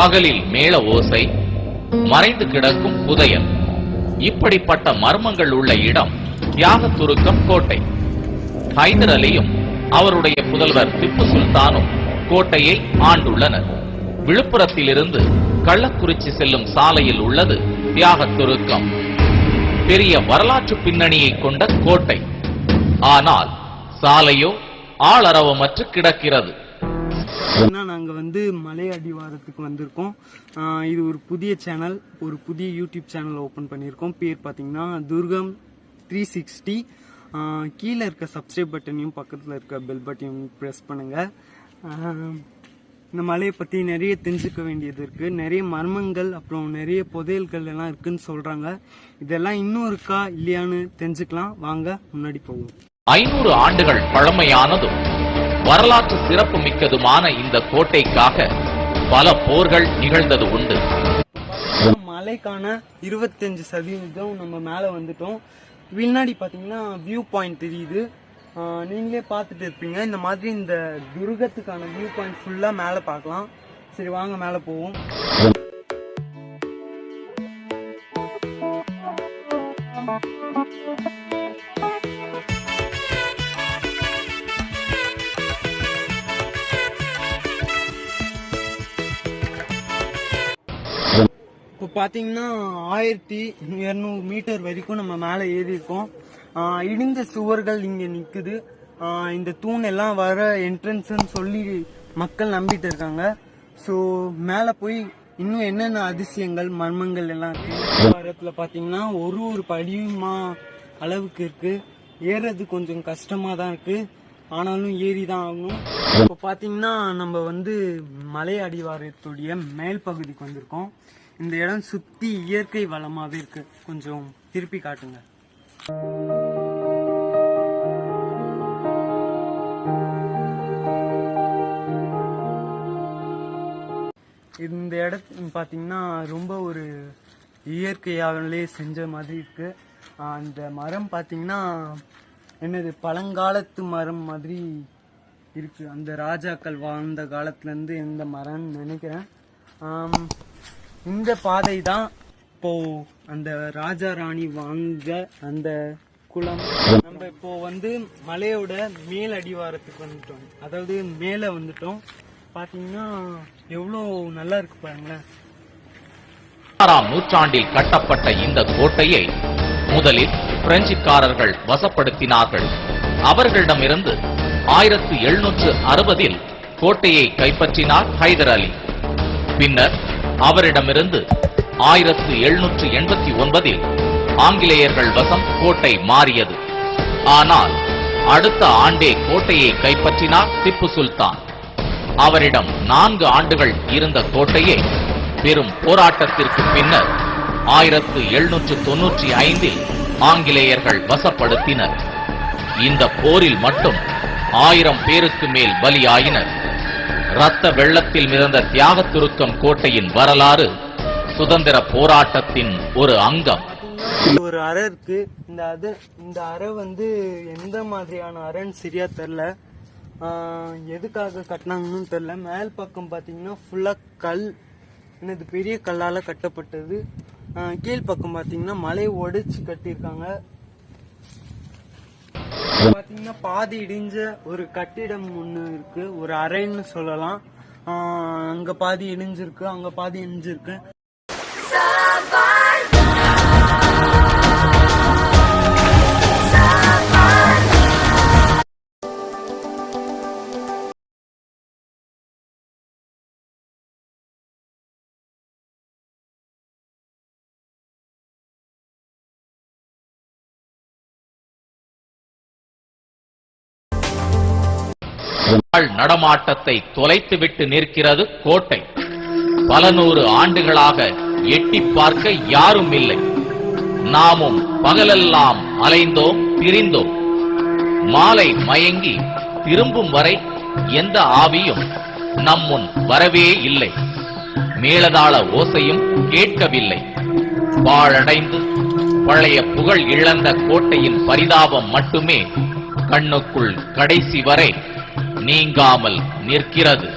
பகலில் மேள ஓசை, மறைந்து கிடக்கும் புதையல், இப்படிப்பட்ட மர்மங்கள் உள்ள இடம் தியாகத்துருக்கம் கோட்டை. ஹைதர் அலியும் அவருடைய புதல்வர் திப்பு சுல்தானும் கோட்டையை ஆண்டுள்ளனர். விழுப்புரத்திலிருந்து கள்ளக்குறிச்சி செல்லும் சாலையில் உள்ளது தியாகத்துருக்கம். பெரிய வரலாற்று பின்னணியை கொண்ட கோட்டை. ஆனால் சாலையோ ஆளரவமற்று கிடக்கிறது. நாங்க மலை அடிவாரத்துக்கு வந்திருக்கோம். இது ஒரு புதிய சேனல், ஒரு புதிய யூடியூப் சேனல் ஓபன் பண்ணியிருக்கோம். பேர் பாத்தீங்கன்னா துர்கம் 360. கீழே இருக்க சப்ஸ்கிரைப் பட்டனையும் பக்கத்தில் இருக்க பெல் பட்டனையும் ப்ரெஸ் பண்ணுங்க. இந்த மலையை பற்றி நிறைய தெரிஞ்சுக்க வேண்டியது இருக்கு. நிறைய மர்மங்கள் அப்புறம் நிறைய புதையல்கள் எல்லாம் இருக்குன்னு சொல்றாங்க. இதெல்லாம் இன்னும் இருக்கா இல்லையான்னு தெரிஞ்சுக்கலாம். வாங்க முன்னாடி போவோம். 500 ஆண்டுகள் பழமையானதும் வரலாற்று சிறப்பு மிக்கதுமான இந்த கோட்டைக்காக பல போர்கள் நிகழ்ந்தது உண்டு. மலைக்கான 25% நம்ம மேல வந்துட்டோம். பின்னாடி பாத்தீங்கன்னா வியூ பாயிண்ட் தெரியுது. நீங்களே பார்த்துட்டு இருப்பீங்க. இந்த மாதிரி இந்த துர்கத்துக்கான வியூ பாயிண்ட் ஃபுல்லா மேல பார்க்கலாம். சரி வாங்க மேல போவோம். இப்போ பாத்தீங்கன்னா 1200 மீட்டர் வரைக்கும் நம்ம மேல ஏறி இருக்கோம். இடிஞ்ச சுவர்கள் இங்க நிக்குது. இந்த தூண் எல்லாம் வர என்ட்ரன்ஸ்ன்னு சொல்லி மக்கள் நம்பிட்டு இருக்காங்க. ஸோ மேல போய் இன்னும் என்னென்ன அதிசயங்கள் மர்மங்கள் எல்லாம் இருக்கு. வாரத்துல பாத்தீங்கன்னா ஒரு படியுமா அளவுக்கு இருக்கு. ஏறது கொஞ்சம் கஷ்டமா தான் இருக்கு. ஆனாலும் ஏறி தான் ஆகணும். இப்போ பாத்தீங்கன்னா நம்ம மலை அடிவாரத்துடைய மேல் பகுதிக்கு வந்திருக்கோம். இந்த இடம் சுத்தி இயற்கை வளமாவே இருக்கு. கொஞ்சம் திருப்பி காட்டுங்க. இந்த இடத்து பாத்தீங்கன்னா ரொம்ப ஒரு இயற்கையாலே செஞ்ச மாதிரி இருக்கு. அந்த மரம் பாத்தீங்கன்னா என்னது பழங்காலத்து மரம் மாதிரி இருக்கு. அந்த ராஜாக்கள் வாழ்ந்த காலத்துல இருந்து இந்த மரம்னு நினைக்கிறேன். இந்த பாதை தான் இப்போ அந்த ராஜா ராணி வாழ்ந்த அந்த குளம். நம்ம இப்போ மலையோட மேல் அடிவாரத்துக்கு வந்துட்டோம். அதாவது மேல வந்துட்டோம். பாத்தீங்கன்னா எவ்வளவு நல்லா இருக்கு பாருங்களேன். 16ஆம் நூற்றாண்டில் கட்டப்பட்ட இந்த கோட்டையை முதலில் பிரெஞ்சுக்காரர்கள் வசப்படுத்தினார்கள். அவர்களிடமிருந்து 1760இல் கோட்டையை கைப்பற்றினார் ஹைதர் அலி. பின்னர் அவரிடமிருந்து 1789இல் ஆங்கிலேயர்கள் வசம் கோட்டை மாறியது. ஆனால் அடுத்த ஆண்டே கோட்டையை கைப்பற்றினார் திப்பு சுல்தான். அவரிடம் 4 ஆண்டுகள் இருந்த கோட்டையை பெரும் போராட்டத்திற்கு பின்னர் 1795இல் ஆங்கிலேயர்கள் வசப்படுத்தினர். இந்த போரில் மட்டும் 1000 பேருக்கு மேல் பலியாயினர். இரத்த வெள்ளத்தில் மிதந்த தியாகத்துருக்கம் கோட்டையின் வரலாறு சுதந்திர போராட்டத்தின் ஒரு அங்கம். ஒரு அறை இருக்கு. இந்த அறை எந்த மாதிரியான அறைன்னு சரியா தெரியல. எதுக்காக கட்டினாங்கன்னு தெரியல. மேல் பக்கம் பாத்தீங்கன்னா ஃபுல்லா கல், என்னது பெரிய கல்லால கட்டப்பட்டது. கீழ் பக்கம் பாத்தீங்கன்னா மலையை ஒடிச்சு கட்டியிருக்காங்க. பாத்தீங்கன்னா பாதி இடிஞ்ச ஒரு கட்டிடம் ஒண்ணு இருக்கு. ஒரு அறைன்னு சொல்லலாம். அங்க பாதி இடிஞ்சிருக்கு, அங்க பாதி இடிஞ்சிருக்கு. நடமாட்டத்தை தொலைத்துவிட்டு நிற்கிறது கோட்டை. பல நூறு ஆண்டுகளாக எட்டி பார்க்க யாரும் இல்லை. நாமும் பகலெல்லாம் அலைந்தோம், திரிந்தோம். மாலை மயங்கி திரும்பும் வரை எந்த ஆவியும் நம்முன் வரவே இல்லை. மேளதாள ஓசையும் கேட்கவில்லை. பாழடைந்து பழைய புகழ் இழந்த கோட்டையின் பரிதாபம் மட்டுமே கண்ணுக்குள் கடைசி வரை நீங்காமல் நிற்கிறது.